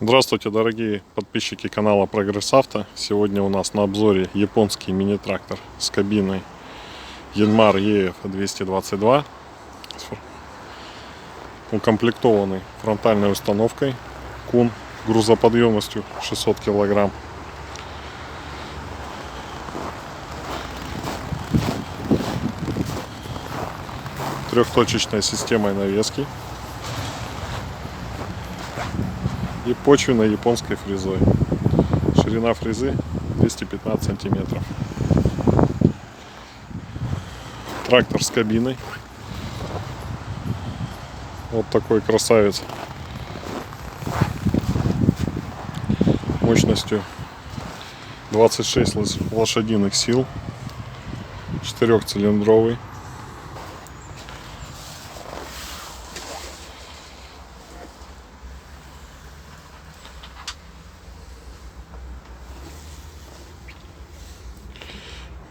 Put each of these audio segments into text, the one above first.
Здравствуйте, дорогие подписчики канала Прогресс Авто. Сегодня у нас на обзоре японский мини-трактор с кабиной Yanmar EF222, укомплектованный фронтальной установкой Kun грузоподъемностью 600 кг. Трехточечной системой навески и почвенной японской фрезой. Ширина фрезы 215 сантиметров. Трактор с кабиной. Вот такой красавец. Мощностью 26 лошадиных сил. 4-цилиндровый.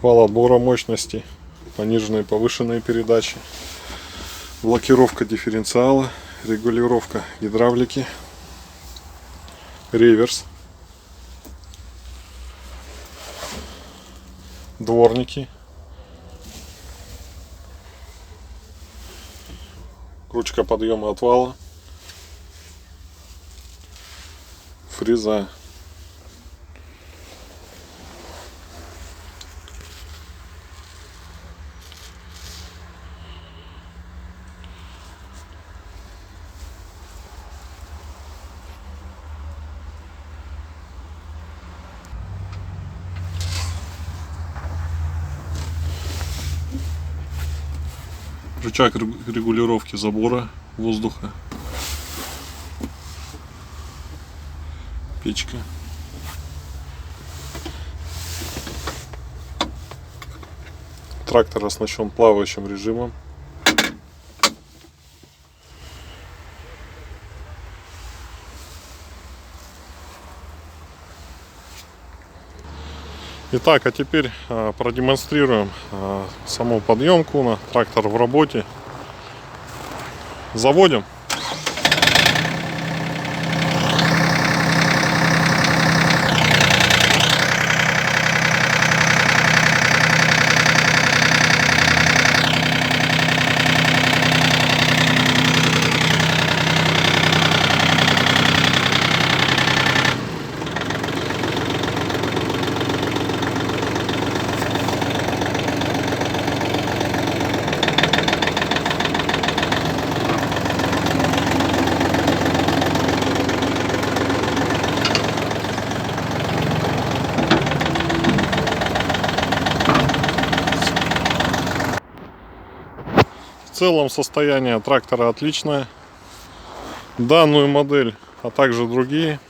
Вал отбора мощности, пониженные и повышенные передачи, блокировка дифференциала, регулировка гидравлики, реверс, дворники, ручка подъема отвала, фреза. Рычаг регулировки забора воздуха, печка, трактор оснащен плавающим режимом, Итак, а теперь продемонстрируем саму подъемку на трактор в работе. Заводим. В целом состояние трактора отличное. Данную модель, а также другие,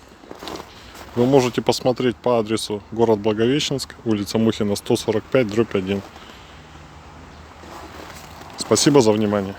вы можете посмотреть по адресу город Благовещенск, улица Мухина, 145/1. Спасибо за внимание.